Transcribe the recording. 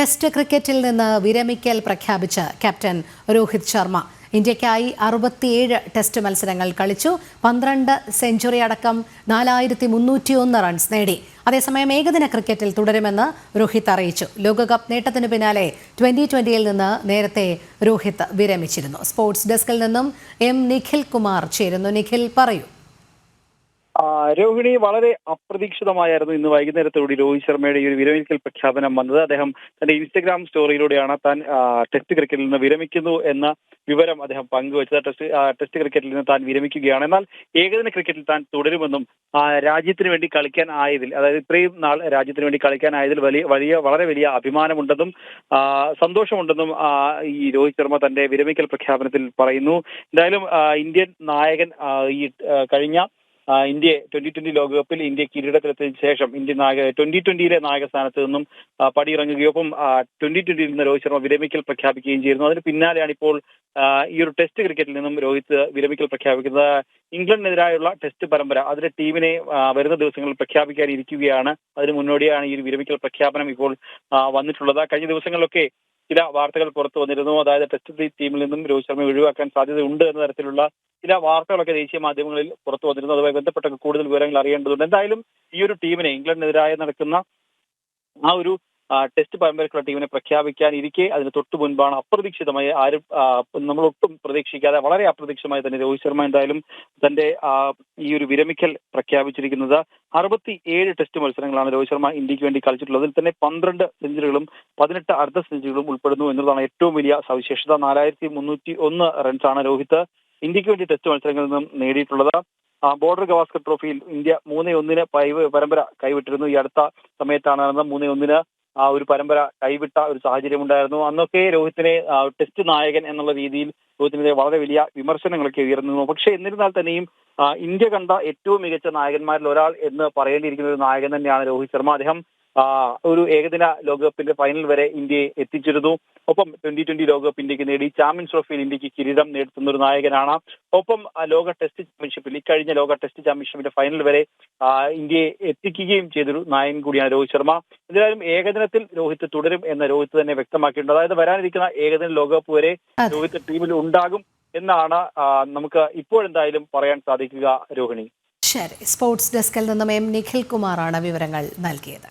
Test ക്രിക്കറ്റിൽ നിന്ന് വിരമിക്കൽ പ്രഖ്യാപിച്ച ക്യാപ്റ്റൻ രോഹിത് ശർമ്മ ഇന്ത്യയ്ക്കായി 67 ടെസ്റ്റ് മത്സരങ്ങൾ കളിച്ചു. 12 സെഞ്ചുറി അടക്കം 4301 റൺസ് നേടി. അതേസമയം ഏകദിന ക്രിക്കറ്റിൽ തുടരുമെന്ന് രോഹിത് അറിയിച്ചു. ലോകകപ്പ് നേട്ടത്തിനു പിന്നാലെ 2020ൽ നിന്ന് നേരത്തെ രോഹിത് വിരമിച്ചിരുന്നു. സ്പോർട്സ് ഡെസ്കിൽ നിന്നും എം നിഖിൽ കുമാർ ചേരുന്നു. നിഖിൽ, പറയൂ. രോഹിണി, വളരെ അപ്രതീക്ഷിതമായിരുന്നു ഇന്ന് വൈകുന്നേരത്തോടെ രോഹിത് ശർമ്മയുടെ ഈ ഒരു വിരമിക്കൽ പ്രഖ്യാപനം വന്നത്. അദ്ദേഹം തന്റെ ഇൻസ്റ്റഗ്രാം സ്റ്റോറിയിലൂടെയാണ് താൻ ടെസ്റ്റ് ക്രിക്കറ്റിൽ നിന്ന് വിരമിക്കുന്നു എന്ന വിവരം അദ്ദേഹം പങ്കുവച്ചത്. ടെസ്റ്റ് ക്രിക്കറ്റിൽ നിന്ന് താൻ വിരമിക്കുകയാണ്. എന്നാൽ ഏകദിന ക്രിക്കറ്റിൽ താൻ തുടരുമെന്നും രാജ്യത്തിന് വേണ്ടി കളിക്കാൻ ആയതിൽ, അതായത് ഇത്രയും നാൾ രാജ്യത്തിന് വേണ്ടി കളിക്കാൻ ആയതിൽ വളരെ വലിയ അഭിമാനമുണ്ടെന്നും സന്തോഷമുണ്ടെന്നും ഈ രോഹിത് ശർമ്മ തന്റെ വിരമിക്കൽ പ്രഖ്യാപനത്തിൽ പറയുന്നു. എന്തായാലും ഇന്ത്യൻ നായകൻ ഈ കഴിഞ്ഞ ഇന്ത്യ 2020 ലോകകപ്പിൽ ഇന്ത്യ കിരീടത്തിലെത്തിയതിനു ശേഷം ഇന്ത്യൻ 2020യിലെ നായക സ്ഥാനത്ത് നിന്നും പടിയിറങ്ങുകയും ഒപ്പം 2020യിൽ നിന്ന് രോഹിത് ശർമ്മ വിരമിക്കൽ പ്രഖ്യാപിക്കുകയും ചെയ്യുന്നു. അതിന് പിന്നാലെയാണ് ഇപ്പോൾ ഈ ഒരു ടെസ്റ്റ് ക്രിക്കറ്റിൽ നിന്നും രോഹിത് വിരമിക്കൽ പ്രഖ്യാപിക്കുന്നത്. ഇംഗ്ലണ്ടിനെതിരായുള്ള ടെസ്റ്റ് പരമ്പര അതിന്റെ ടീമിനെ വരുന്ന ദിവസങ്ങളിൽ പ്രഖ്യാപിക്കാനിരിക്കുകയാണ്. അതിന് മുന്നോടിയാണ് ഈ ഒരു വിരമിക്കൽ പ്രഖ്യാപനം ഇപ്പോൾ വന്നിട്ടുള്ളത്. കഴിഞ്ഞ ദിവസങ്ങളിലൊക്കെ ചില വാർത്തകൾ പുറത്തു വന്നിരുന്നു. അതായത് ടെസ്റ്റ് ടീമിൽ നിന്നും രോഹിത് ശർമ്മയെ ഒഴിവാക്കാൻ സാധ്യതയുണ്ട് എന്ന തരത്തിലുള്ള ചില വാർത്തകളൊക്കെ ദേശീയ മാധ്യമങ്ങളിൽ പുറത്തു വന്നിരുന്നു. അതുമായി ബന്ധപ്പെട്ട കൂടുതൽ വിവരങ്ങൾ അറിയേണ്ടതുണ്ട്. എന്തായാലും ഈ ഒരു ടീമിനെ, ഇംഗ്ലണ്ടിനെതിരായി നടക്കുന്ന ആ ഒരു ടെസ്റ്റ് പരമ്പരയ്ക്കുള്ള ടീമിനെ പ്രഖ്യാപിക്കാനിരിക്കെ അതിന് തൊട്ടു മുൻപാണ് അപ്രതീക്ഷിതമായി നമ്മളൊട്ടും പ്രതീക്ഷിക്കാതെ വളരെ അപ്രതീക്ഷിതമായി തന്നെ രോഹിത് ശർമ്മ എന്തായാലും തന്റെ ഈ ഒരു വിരമിക്കൽ പ്രഖ്യാപിച്ചിരിക്കുന്നത്. 67 ടെസ്റ്റ് മത്സരങ്ങളാണ് രോഹിത് ശർമ്മ ഇന്ത്യക്ക് വേണ്ടി കളിച്ചിട്ടുള്ളത്. അതിൽ തന്നെ 12 സെഞ്ചുറികളും 18 അർദ്ധ സെഞ്ചുറികളും ഉൾപ്പെടുന്നു എന്നതാണ് ഏറ്റവും വലിയ സവിശേഷത. 4301 റൺസാണ് രോഹിത് ഇന്ത്യക്ക് വേണ്ടി ടെസ്റ്റ് മത്സരങ്ങളിൽ നിന്നും നേടിയിട്ടുള്ളത്. ബോർഡർ ഗവാസ്കർ ട്രോഫിയിൽ ഇന്ത്യ 3-1 പരമ്പര കൈവിട്ടിരുന്നു. ഈ അടുത്ത സമയത്താണ് 3-1 ഒരു പരമ്പര കൈവിട്ട ഒരു സാഹചര്യം ഉണ്ടായിരുന്നു. അന്നൊക്കെ രോഹിത്തിനെ ടെസ്റ്റ് നായകൻ എന്നുള്ള രീതിയിൽ രോഹിത്തിനെതിരെ വളരെ വലിയ വിമർശനങ്ങളൊക്കെ ഉയർന്നിരുന്നു. പക്ഷേ എന്നിരുന്നാൽ തന്നെയും ഇന്ത്യ കണ്ട ഏറ്റവും മികച്ച നായകന്മാരിൽ ഒരാൾ എന്ന് പറയേണ്ടിയിരിക്കുന്ന ഒരു നായകൻ തന്നെയാണ് രോഹിത് ശർമ്മ. അദ്ദേഹം ഒരു ഏകദിന ലോകകപ്പിന്റെ ഫൈനൽ വരെ ഇന്ത്യയെ എത്തിച്ചിരുന്നു. ഒപ്പം 2020 ലോകകപ്പ് ഇന്ത്യക്ക് നേടി. ചാമ്പ്യൻസ് ട്രോഫിയിൽ ഇന്ത്യക്ക് കിരീടം നേടുന്ന ഒരു നായകനാണ്. ഒപ്പം ലോക ടെസ്റ്റ് ചാമ്പ്യൻഷിപ്പിൽ, ഇക്കഴിഞ്ഞ ലോക ടെസ്റ്റ് ചാമ്പ്യൻഷിപ്പിന്റെ ഫൈനൽ വരെ ഇന്ത്യയെ എത്തിക്കുകയും ചെയ്തൊരു നായകൻ കൂടിയാണ് രോഹിത് ശർമ്മ. എന്തായാലും ഏകദിനത്തിൽ രോഹിത് തുടരും എന്ന് രോഹിത് തന്നെ വ്യക്തമാക്കിയിട്ടുണ്ട്. അതായത് വരാനിരിക്കുന്ന ഏകദിന ലോകകപ്പ് വരെ രോഹിത് ടീമിൽ ഉണ്ടാകും എന്നാണ് നമുക്ക് ഇപ്പോഴെന്തായാലും പറയാൻ സാധിക്കുക. രോഹിണി, ശരി. സ്പോർട്സ് ഡെസ്കിൽ നിന്നും എം നിഖിൽ കുമാറാണ് വിവരങ്ങൾ നൽകിയത്.